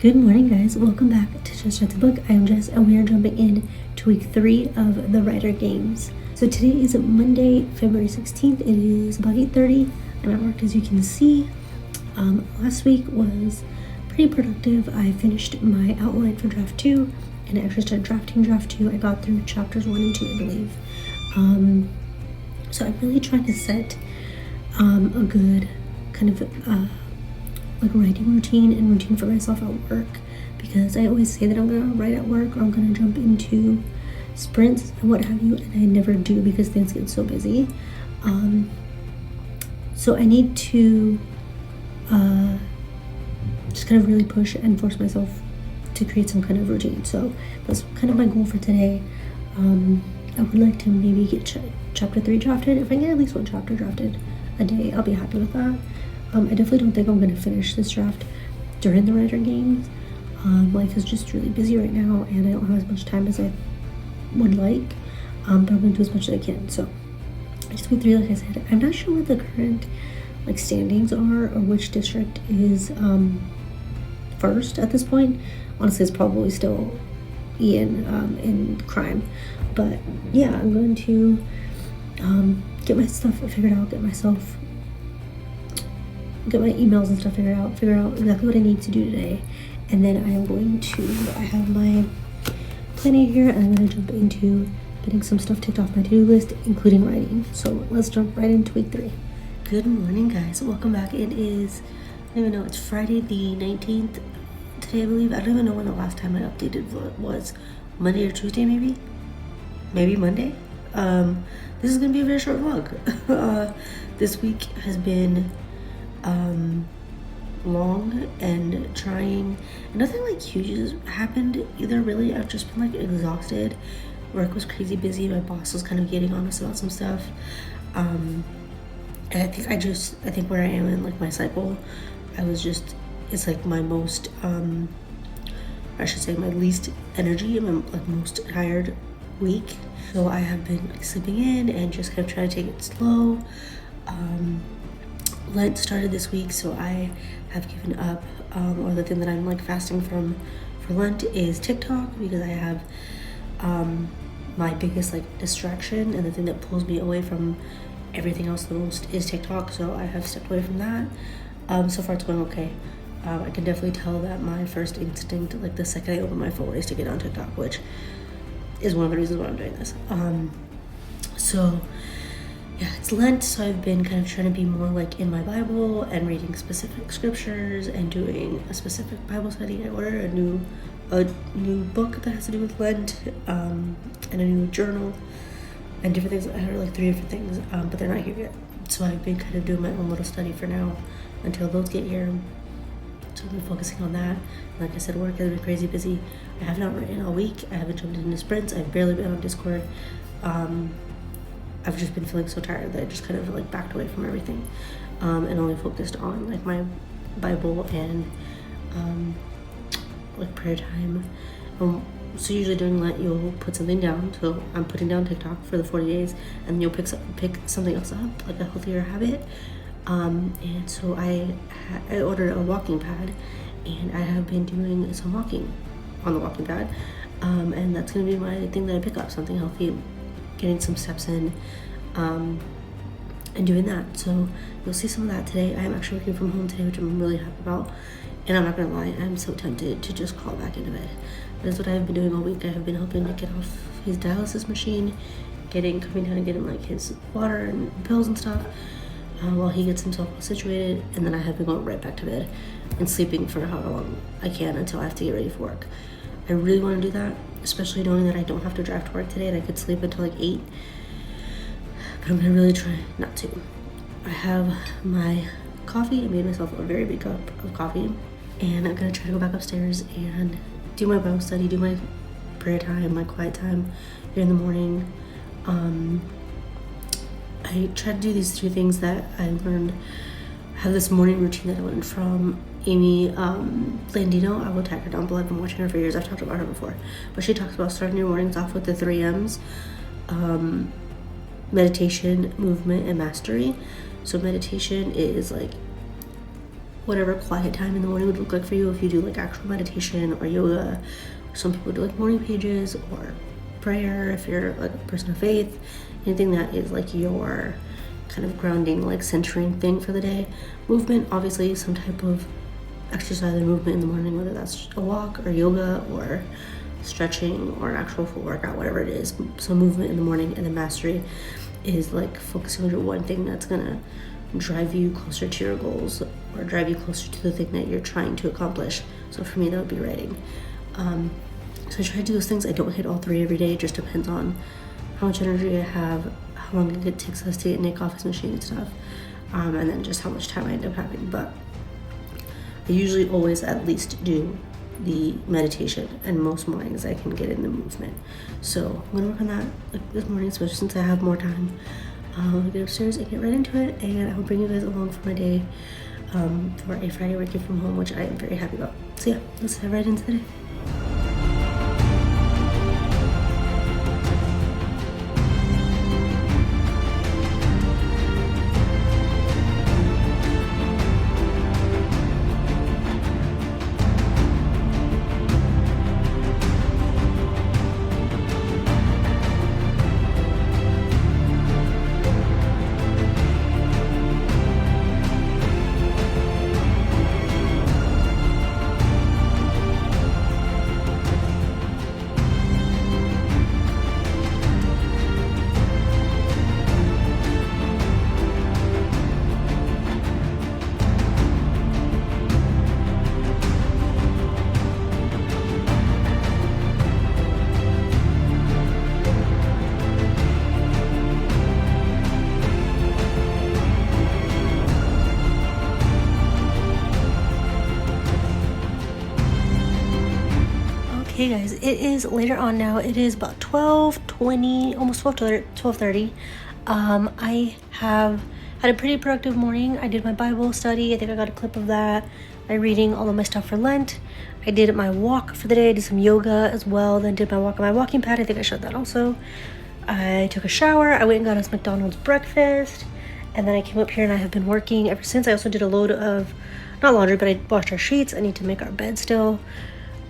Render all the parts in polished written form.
Good morning, guys. Welcome back to Just Start the Book. I'm Jess, and we are jumping in to week 3 of the Writer Games. So today is Monday, February 16th. It is about 8:30. I'm at work, as you can see. Last week was pretty productive. I finished my outline for draft 2, and I actually started drafting draft 2. I got through chapters 1 and 2, I believe. So I'm really trying to set a good kind of like writing routine and routine for myself at work, because I always say that I'm gonna write at work or I'm gonna jump into sprints and what have you, and I never do because things get so busy. So I need to just kind of really push and force myself to create some kind of routine. So that's kind of my goal for today. I would like to maybe get chapter 3 drafted. If I get at least one chapter drafted a day, I'll be happy with that. I definitely don't think I'm going to finish this draft during the Writer Games. Life is just really busy right now, and I don't have as much time as I would like, but I'm going to do as much as I can. So I just went through, like I said. I'm not sure what the current standings are, or which district is first at this point. Honestly, it's probably still Ian in crime, but yeah, I'm going to get my stuff figured out, get my emails and stuff figure out exactly what I need to do today, and then I have my planning here, and I'm going to jump into getting some stuff ticked off my to-do list, including writing. So let's jump right into week 3. Good morning, guys. Welcome back. It is, I don't even know, it's Friday the 19th today, I believe. I don't even know when the last time I updated was. Monday or Tuesday, maybe Monday. This is gonna be a very short vlog. This week has been long and trying, and nothing like huge has happened either, really. I've just been like exhausted. Work was crazy busy. My boss was kind of getting on us about some stuff, and I think where I am in like my cycle, it's like my most I should say my least energy and my like most tired week. So I have been like sleeping in and just kind of trying to take it slow. Lent started this week, so I have given up, or the thing that I'm like fasting from for Lent is TikTok, because I have my biggest like distraction, and the thing that pulls me away from everything else the most is TikTok. So I have stepped away from that. So far it's going okay. I can definitely tell that my first instinct, like the second I open my phone, is to get on TikTok, which is one of the reasons why I'm doing this. So yeah, it's Lent, so I've been kind of trying to be more like in my Bible and reading specific scriptures and doing a specific Bible study. I ordered a new book that has to do with Lent, and a new journal and different things. I ordered like 3 different things, but they're not here yet. So I've been kind of doing my own little study for now until those get here. So I've been focusing on that. Like I said, work has been crazy busy. I have not written all week. I haven't jumped into sprints. I've barely been on Discord. I've just been feeling so tired that I just kind of like backed away from everything, and only focused on like my Bible and like prayer time. So usually during Lent you'll put something down. So I'm putting down TikTok for the 40 days, and then you'll pick something else up, like a healthier habit. And so I ordered a walking pad, and I have been doing some walking on the walking pad, and that's going to be my thing that I pick up, something healthy, getting some steps in, and doing that. So you'll see some of that today. I'm actually working from home today, which I'm really happy about, and I'm not going to lie, I'm so tempted to just crawl back into bed. That's what I've been doing all week. I have been helping to get off his dialysis machine, coming down and getting like his water and pills and stuff, while he gets himself all situated, and then I have been going right back to bed and sleeping for however long I can until I have to get ready for work. I really want to do that, especially knowing that I don't have to drive to work today and I could sleep until like 8, but I'm gonna really try not to. I have my coffee. I made myself a very big cup of coffee, and I'm gonna try to go back upstairs and do my Bible study, do my prayer time, my quiet time here in the morning. I try to do these 3 things that I learned. I have this morning routine that I learned from Amy Landino. I will tag her down below. I've been watching her for years. I've talked about her before, but she talks about starting your mornings off with the 3 M's: meditation, movement, and mastery. So meditation is like whatever quiet time in the morning would look like for you. If you do like actual meditation or yoga, some people do like morning pages or prayer if you're like a person of faith, anything that is like your kind of grounding, like centering thing for the day. Movement, obviously some type of exercise or movement in the morning, whether that's a walk or yoga or stretching or an actual full workout, whatever it is. So movement in the morning. And then mastery is like focusing on your one thing that's gonna drive you closer to your goals or drive you closer to the thing that you're trying to accomplish. So for me, that would be writing. So I try to do those things. I don't hit all three every day. It just depends on how much energy I have, how long it takes us to get Nick off his machine and stuff, and then just how much time I end up having. But I usually always at least do the meditation, and most mornings I can get in the movement. So I'm gonna work on that like this morning, especially since I have more time. I'm gonna get upstairs and get right into it, and I will bring you guys along for my day for a Friday working from home, which I am very happy about. So yeah, let's head right into the day. Hey guys, it is later on now. It is about 12:20, almost 12:30. I have had a pretty productive morning. I did my Bible study. I think I got a clip of that. I'm reading all of my stuff for Lent. I did my walk for the day. I did some yoga as well. Then did my walk on my walking pad. I think I showed that also. I took a shower. I went and got us McDonald's breakfast. And then I came up here and I have been working ever since. I also did a load of, not laundry, but I washed our sheets. I need to make our bed still.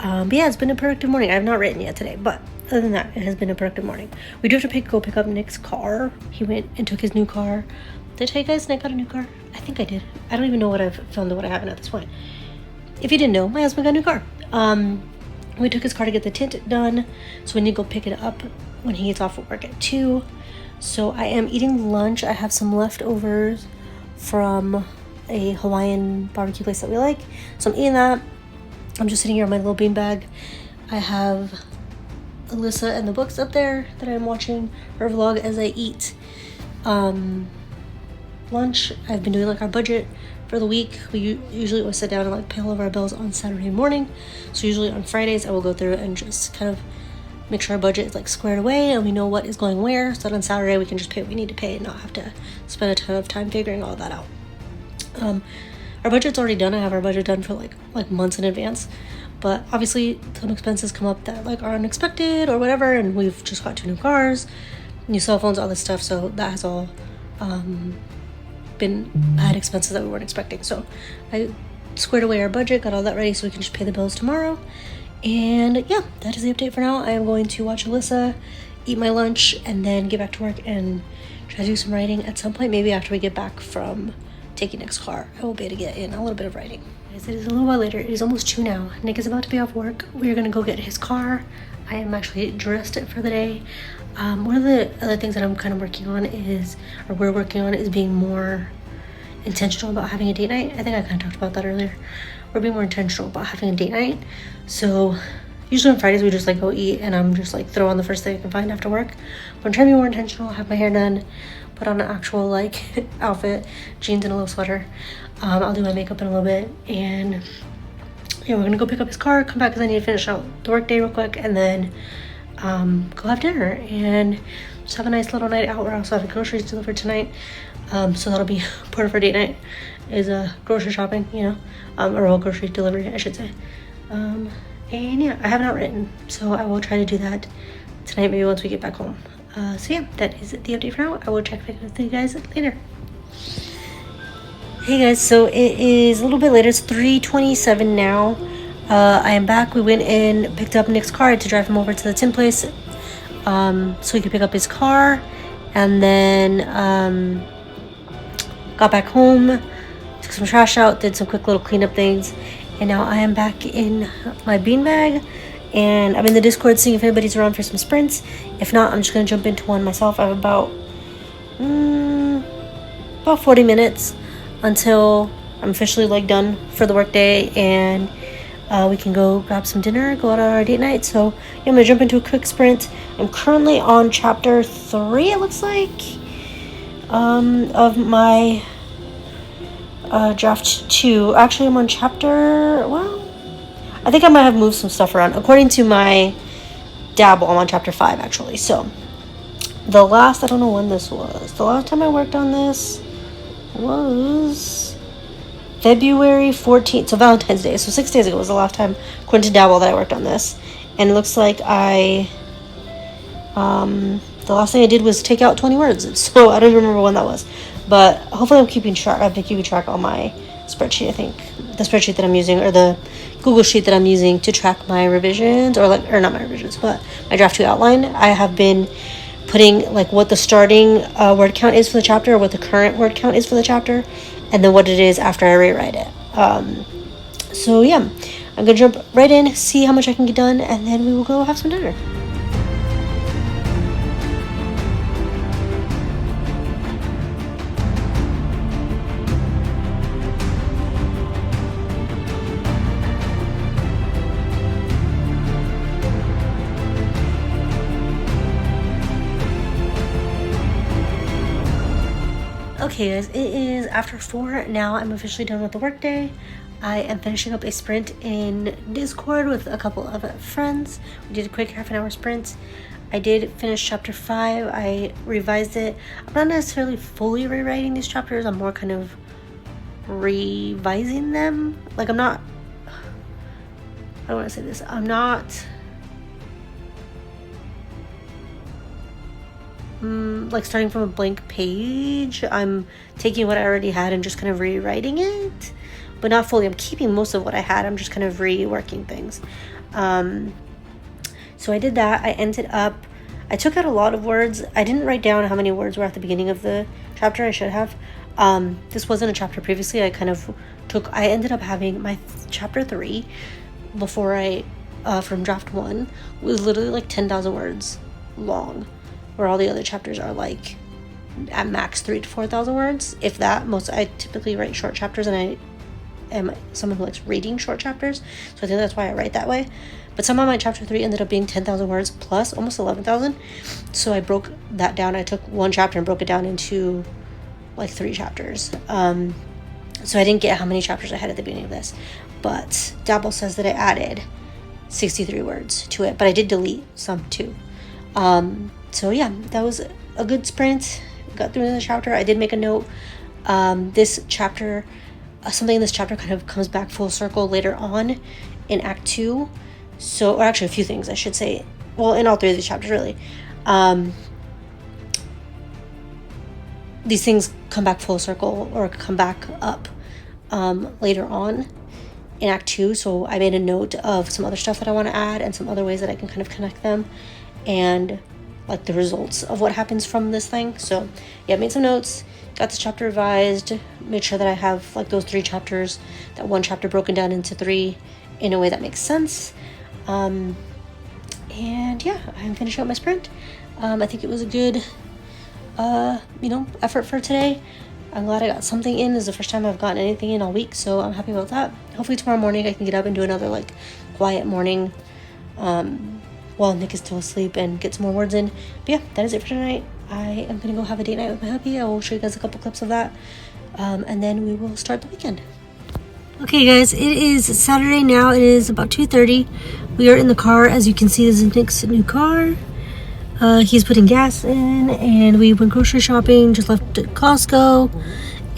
But yeah, it's been a productive morning. I have not written yet today, but other than that, it has been a productive morning. We do have to go pick up Nick's car. He went and took his new car. Did I tell you guys Nick got a new car? I think I did. I don't even know what I've filmed and what I haven't at this point. If you didn't know, my husband got a new car. We took his car to get the tint done, so we need to go pick it up when he gets off of work at 2. So I am eating lunch. I have some leftovers from a Hawaiian barbecue place that we like, so I'm eating that. I'm just sitting here on my little beanbag. I have Alyssa and the books up there that I'm watching her vlog as I eat lunch. I've been doing like our budget for the week. We usually always sit down and like pay all of our bills on Saturday morning. So usually on Fridays I will go through and just kind of make sure our budget is like squared away and we know what is going where, so that on Saturday we can just pay what we need to pay and not have to spend a ton of time figuring all that out. Our budget's already done. I have our budget done for like months in advance, but obviously some expenses come up that like are unexpected or whatever, and we've just got 2 new cars, new cell phones, all this stuff, so that has all been had expenses that we weren't expecting. So I squared away our budget, got all that ready so we can just pay the bills tomorrow. And yeah, that is the update for now. I am going to watch Alyssa, eat my lunch, and then get back to work and try to do some writing at some point, maybe after we get back from taking Nick's car. I will be able to get in a little bit of writing. It is a little while later. It is almost 2 now. Nick is about to be off work. We're gonna go get his car. I am actually dressed for the day. One of the other things that I'm kind of working on is, or we're working on, is being more intentional about having a date night. I think I kind of talked about that earlier. We're being more intentional about having a date night. So usually on Fridays we just like go eat and I'm just like throw on the first thing I can find after work. But I'm trying to be more intentional, have my hair done, put on an actual like outfit, jeans and a little sweater. I'll do my makeup in a little bit, and yeah, we're gonna go pick up his car, come back because I need to finish out the work day real quick, and then go have dinner and just have a nice little night out. We're also having groceries delivered tonight, so that'll be part of our date night, is grocery shopping, you know, or well, grocery delivery I should say. And yeah, I have not written, so I will try to do that tonight, maybe once we get back home. So yeah, that is the update for now. I will check back with you guys later. Okay guys, so it is a little bit later. It's 3:27 now. I am back. We went and picked up Nick's car to drive him over to the Tim place, so he could pick up his car, and then got back home, took some trash out, did some quick little cleanup things, and now I am back in my beanbag, and I'm in the Discord seeing if anybody's around for some sprints. If not, I'm just gonna jump into one myself. I have about 40 minutes until I'm officially like done for the workday, and we can go grab some dinner, go out on our date night. So yeah, I'm gonna jump into a quick sprint. I'm currently on chapter 3, it looks like, of my draft 2. Actually, I'm on chapter, well, I think I might have moved some stuff around. According to my dabble, I'm on chapter 5 actually. So the last, I don't know when this was, the last time I worked on this was February 14th, so Valentine's Day. So 6 days ago was the last time, according to Dabble, that I worked on this. And it looks like the last thing I did was take out 20 words. So I don't even remember when that was. But hopefully I'm keeping track. I've been keeping track on my spreadsheet, I think. The spreadsheet that I'm using, or the Google Sheet that I'm using to track my revisions, or not my revisions, but my draft 2 outline. I have been putting like what the starting word count is for the chapter, or what the current word count is for the chapter, and then what it is after I rewrite it. So yeah, I'm gonna jump right in, see how much I can get done, and then we will go have some dinner. Okay guys, it is after 4 now. I'm officially done with the workday. I am finishing up a sprint in Discord with a couple of friends. We did a quick half-an-hour sprint. I did finish chapter 5. I revised it. I'm not necessarily fully rewriting these chapters. I'm more kind of revising them. Like I don't want to say this. I'm not like starting from a blank page. I'm taking what I already had and just kind of rewriting it, but not fully. I'm keeping most of what I had. I'm just kind of reworking things. So I did that. I took out a lot of words. I didn't write down how many words were at the beginning of the chapter. I should have. This wasn't a chapter previously. I ended up having my chapter 3 before from draft 1 was literally like 10,000 words long, where all the other chapters are like at max 3,000 to 4,000 words, if that. I typically write short chapters, and I am someone who likes reading short chapters, so I think that's why I write that way. But somehow my chapter 3 ended up being 10,000 words plus almost 11,000. So I broke that down. I took one chapter and broke it down into like 3 chapters. So I didn't get how many chapters I had at the beginning of this, but Dabble says that I added 63 words to it, but I did delete some too. So yeah, that was a good sprint. Got through the chapter. I did make a note. This chapter, something in this chapter kind of comes back full circle later on in Act 2. So, or actually a few things I should say. Well, in all 3 of these chapters, really. These things come back full circle or come back up later on in Act 2. So I made a note of some other stuff that I want to add and some other ways that I can kind of connect them and like the results of what happens from this thing. So yeah, I made some notes, got this chapter revised, made sure that I have like those 3 chapters, that one chapter broken down into 3 in a way that makes sense. And yeah, I'm finishing up my sprint. I think it was a good effort for today. I'm glad I got something in. This is the first time I've gotten anything in all week, so I'm happy about that. Hopefully tomorrow morning I can get up and do another like quiet morning while Nick is still asleep and get some more words in. But yeah, that is it for tonight. I am gonna go have a date night with my hubby. I will show you guys a couple clips of that, and then we will start the weekend. Okay guys, it is Saturday now. It is about 2:30. We are in the car. As you can see, this is Nick's new car. He's putting gas in, and we went grocery shopping, just left Costco,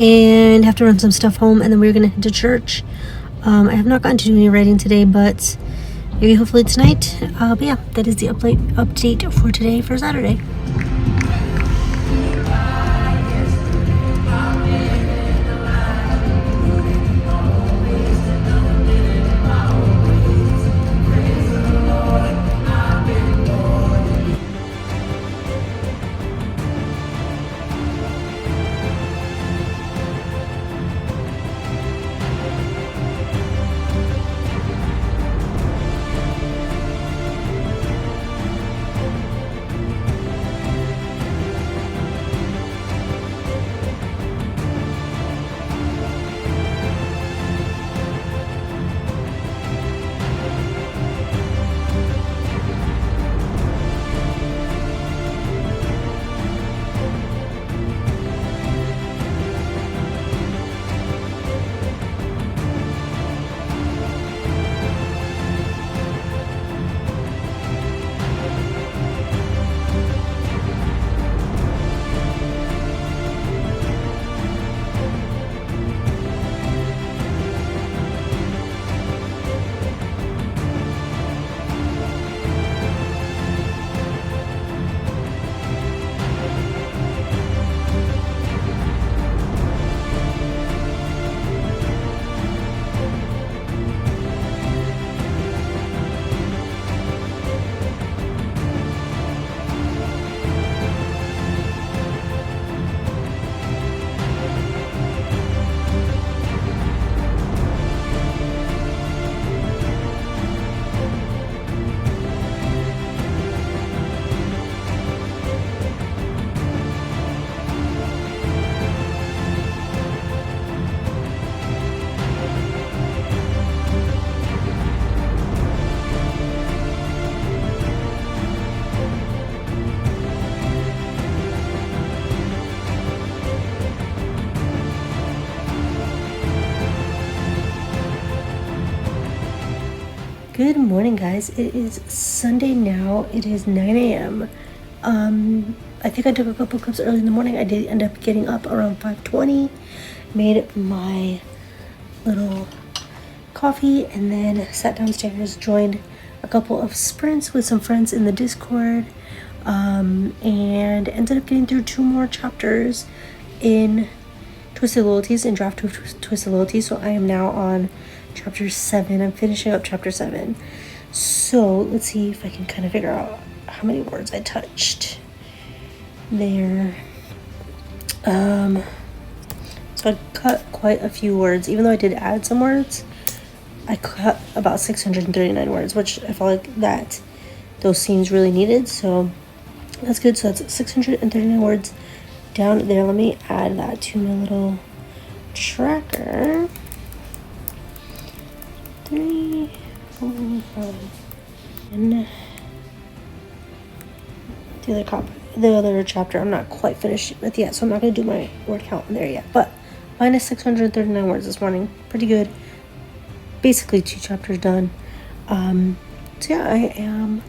and have to run some stuff home, and then we're gonna head to church. I have not gotten to do any writing today, but maybe hopefully tonight. But yeah, that is the update for today for Saturday. Good morning, guys. It is Sunday now. It is 9 a.m. I think I took a couple clips early in the morning. I did end up getting up around 5:20, made my little coffee, and then sat downstairs, joined a couple of sprints with some friends in the Discord, and ended up getting through 2 more chapters in Twisted Loyalties, in draft 2 of Twisted Loyalties. So I am now on chapter 7. I'm finishing up chapter 7. So let's see if I can kind of figure out how many words I touched there. So I cut quite a few words, even though I did add some words. I cut about 639 words, which I felt like that those scenes really needed, so that's good. So that's 639 words down there. Let me add that to my little tracker. 3, 4, 5, and the other chapter I'm not quite finished with yet, so I'm not going to do my word count in there yet, but minus 639 words this morning. Pretty good. Basically 2 chapters done. So yeah, I am,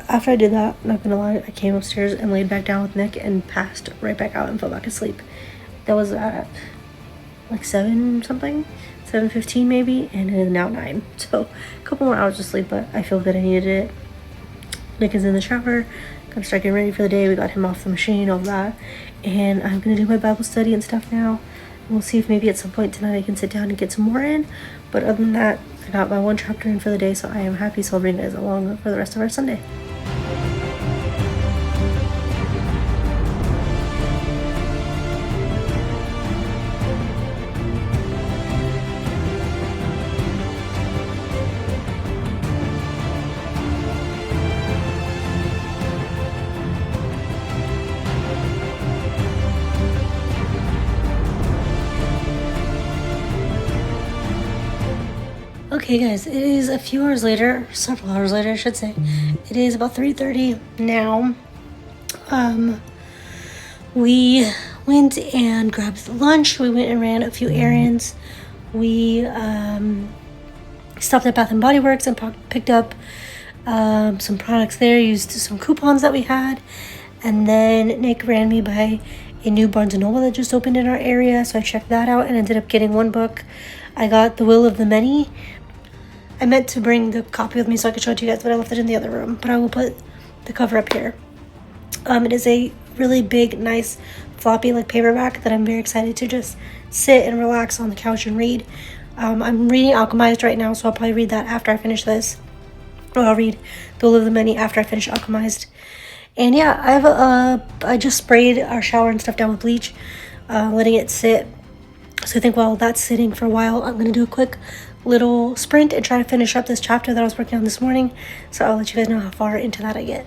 after I did that, not gonna lie, I came upstairs and laid back down with Nick and passed right back out and fell back asleep. That was at like 7 something, 7:15 maybe, and it is now 9. So a couple more hours of sleep, but I feel good. I needed it. Nick is in the shower, gonna start getting ready for the day. We got him off the machine, all that, and I'm gonna do my Bible study and stuff now. We'll see if maybe at some point tonight I can sit down and get some more in. But other than that, I got my 1 chapter in for the day, so I am happy. So I'll bring you guys along for the rest of our Sunday. Okay guys, it is a few hours later, several hours later I should say. It is about 3:30 now. We went and grabbed lunch. We went and ran a few errands. We stopped at Bath and Body Works and picked up some products there, used some coupons that we had, and then Nick ran me by a new Barnes & Noble that just opened in our area, so I checked that out and ended up getting 1 book. I got The Will of the Many. I meant to bring the copy with me so I could show it to you guys, but I left it in the other room. But I will put the cover up here. It is a really big, nice, floppy like paperback that I'm very excited to just sit and relax on the couch and read. I'm reading Alchemized right now, so I'll probably read that after I finish this. Or I'll read The Will of the Many after I finish Alchemized. And yeah, I just sprayed our shower and stuff down with bleach, letting it sit. So I think while that's sitting for a while, I'm going to do a quick little sprint and try to finish up this chapter that I was working on this morning. So I'll let you guys know how far into that I get.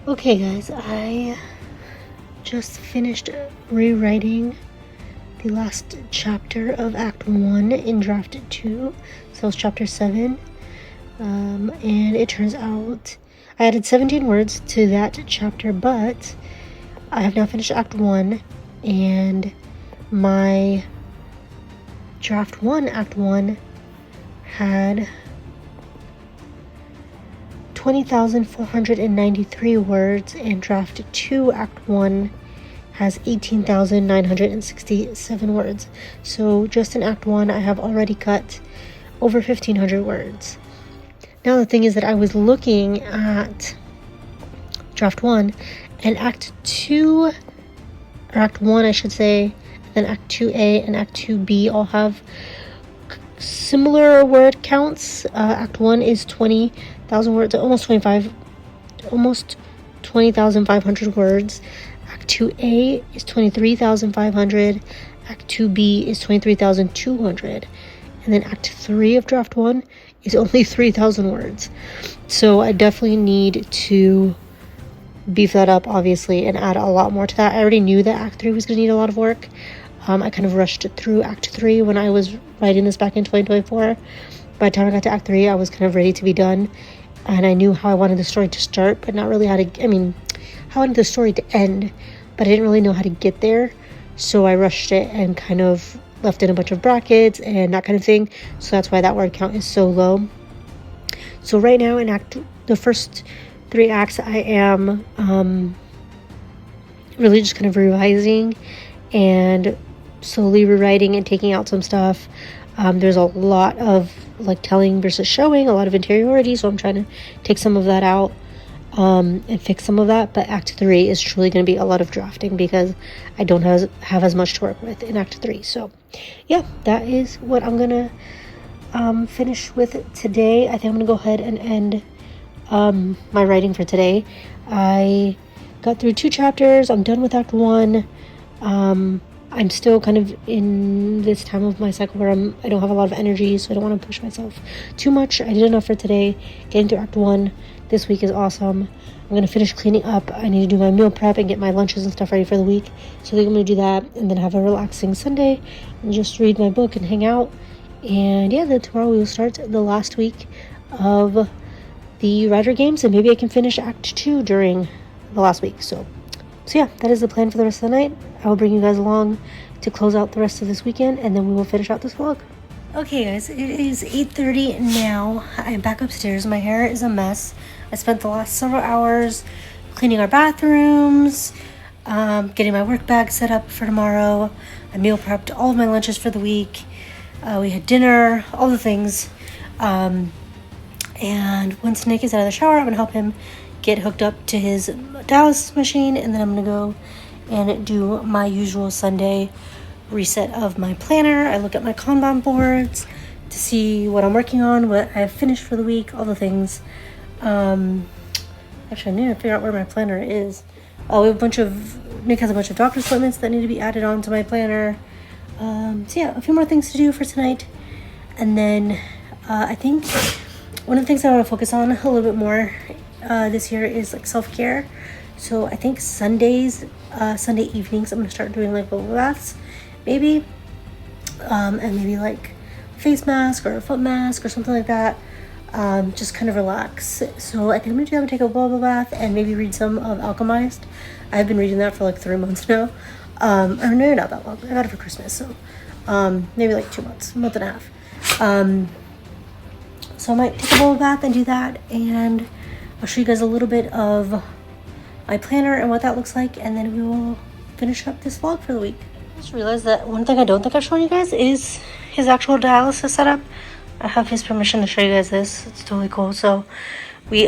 Okay guys, I just finished rewriting the last chapter of Act 1 in Draft 2. So it's chapter 7. And it turns out I added 17 words to that chapter, but I have now finished Act 1, and my Draft 1, Act 1 had 20,493 words, and Draft 2, Act 1 has 18,967 words. So just in Act 1, I have already cut over 1,500 words. Now the thing is that I was looking at Draft 1, and Act 2, or Act 1 I should say, then Act 2A and Act 2B all have similar word counts. Act 1 is 20,000 words, almost 20,500 words. Act 2A is 23,500. Act 2B is 23,200. And then Act 3 of Draft 1 is only 3,000 words. So I definitely need to beef that up, obviously, and add a lot more to that. I already knew that Act 3 was going to need a lot of work. I kind of rushed through Act 3 when I was writing this back in 2024. By the time I got to Act 3, I was kind of ready to be done. And I knew how I wanted the story to start, but not really how I wanted the story to end, but I didn't really know how to get there. So I rushed it and kind of left in a bunch of brackets and that kind of thing. So that's why that word count is so low. So right now in the first 3 acts, I am really just kind of revising and slowly rewriting and taking out some stuff. There's a lot of like telling versus showing, a lot of interiority, so I'm trying to take some of that out and fix some of that. But Act 3 is truly going to be a lot of drafting because I don't have as much to work with in Act 3. So yeah, that is what I'm going to finish with today. I think I'm going to go ahead and end my writing for today. I got through 2 chapters. I'm done with Act 1. I'm still kind of in this time of my cycle where I don't have a lot of energy, so I don't want to push myself too much. I did enough for today. Getting through Act 1 this week is awesome. I'm going to finish cleaning up. I need to do my meal prep and get my lunches and stuff ready for the week. So I think I'm going to do that and then have a relaxing Sunday and just read my book and hang out. And yeah, then tomorrow we will start the last week of the Rider Games, and maybe I can finish Act 2 during the last week. So yeah, that is the plan for the rest of the night. I will bring you guys along to close out the rest of this weekend, and then we will finish out this vlog. Okay guys, it is 8:30 now. I'm back upstairs. My hair is a mess. I spent the last several hours cleaning our bathrooms, getting my work bag set up for tomorrow. I meal prepped all of my lunches for the week. We had dinner, all the things. And once Nick is out of the shower, I'm going to help him get hooked up to his dialysis machine, and then I'm going to go and do my usual Sunday reset of my planner. I look at my Kanban boards to see what I'm working on, what I've finished for the week, all the things. Actually, I need to figure out where my planner is. Oh, Nick has a bunch of doctor's appointments that need to be added on to my planner. So yeah, a few more things to do for tonight. And then I think one of the things I want to focus on a little bit more this year is like self-care. So I think Sunday evenings I'm gonna start doing like bubble baths, maybe, and maybe like face mask or a foot mask or something like that. Just kind of relax. So I think I'm gonna take a bubble bath and maybe read some of Alchemized. I've been reading that for like 3 months now. Or no, not that long. I got it for Christmas, so maybe like 2 months, a month and a half. So I might take a bubble bath and do that, and I'll show you guys a little bit of my planner and what that looks like, and then we will finish up this vlog for the week. I just realized that one thing I don't think I've shown you guys is his actual dialysis setup. I have his permission to show you guys this. It's totally cool. So we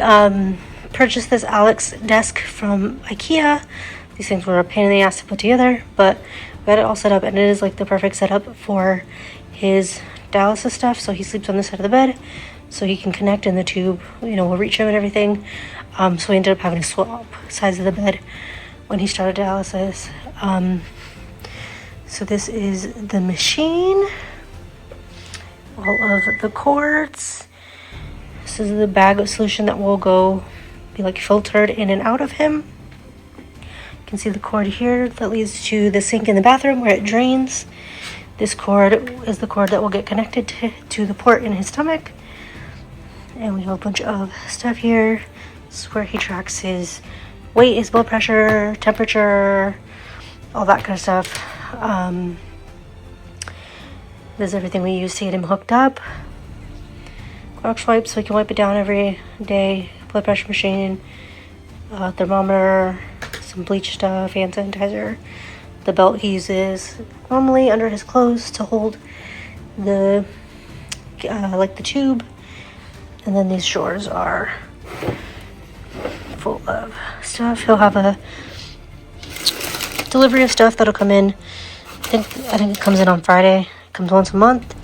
purchased this Alex desk from IKEA. These things were a pain in the ass to put together, but we got it all set up, and it is like the perfect setup for his dialysis stuff. So he sleeps on this side of the bed, so he can connect in the tube, will reach him and everything. So we ended up having to swap sides of the bed when he started dialysis. So this is the machine, all of the cords. This is the bag of solution that will be like filtered in and out of him. You can see the cord here that leads to the sink in the bathroom where it drains. This cord is the cord that will get connected to the port in his stomach. And we have a bunch of stuff here. This is where he tracks his weight, his blood pressure, temperature, all that kind of stuff. This is everything we use to get him hooked up. Clorox wipes so he can wipe it down every day. Blood pressure machine, thermometer, some bleach stuff, hand sanitizer. The belt he uses normally under his clothes to hold the the tube. And then these drawers are full of stuff. He'll have a delivery of stuff that'll come in. I think it comes in on Friday. It comes once a month.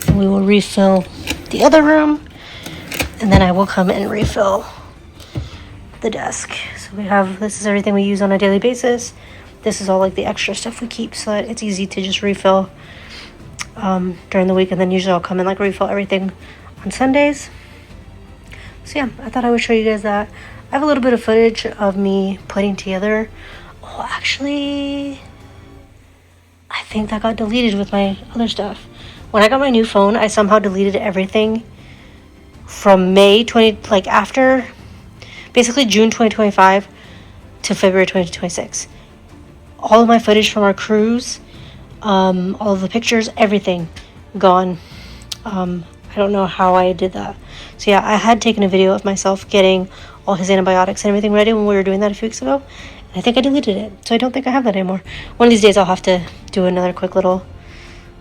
And we will refill the other room, and then I will come and refill the desk. So this is everything we use on a daily basis. This is all like the extra stuff we keep so that it's easy to just refill during the week, and then usually I'll come and like refill everything on Sundays. So yeah, I thought I would show you guys that. I have a little bit of footage of me putting together. Oh, actually, I think that got deleted with my other stuff. When I got my new phone, I somehow deleted everything from after basically June 2025 to February 2026. All of my footage from our cruise, all of the pictures, everything gone. I I don't know how I did that. So yeah, I had taken a video of myself getting all his antibiotics and everything ready when we were doing that a few weeks ago. And I think I deleted it. So I don't think I have that anymore. One of these days I'll have to do another quick little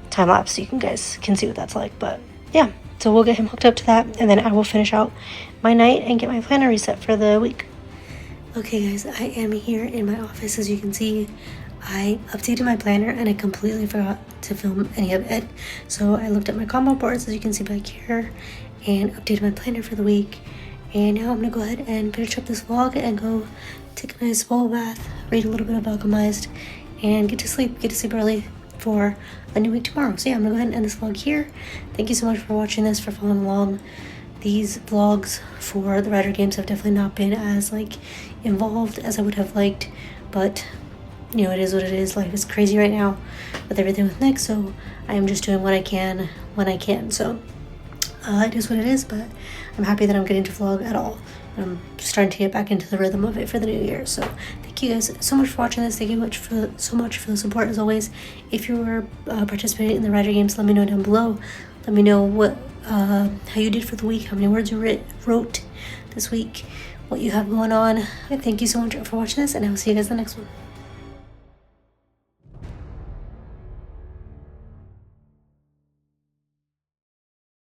time lapse so you guys can see what that's like. But yeah, so we'll get him hooked up to that, and then I will finish out my night and get my planner reset for the week. Okay guys, I am here in my office. As you can see, I updated my planner and I completely forgot to film any of it. So I looked at my combo boards, as you can see back here, and updated my planner for the week. And now I'm gonna go ahead and finish up this vlog and go take a nice bubble bath, read a little bit of Alchemized, and get to sleep early for a new week tomorrow. So yeah, I'm gonna go ahead and end this vlog here. Thank you so much for watching this, for following along. These vlogs for the Rider games have definitely not been as like involved as I would have liked, but you know, it is what it is. Life is crazy right now with everything with Nick, so I am just doing what I can when I can. So it is what it is, but I'm happy that I'm getting to vlog at all. I'm starting to get back into the rhythm of it for the new year. So thank you guys so much for watching this. Thank you so much for the support as always. If you were participating in the Rider games, let me know down below. Let me know what how you did for the week, how many words you wrote this week, what you have going on. And thank you so much for watching this, and I will see you guys in the next one.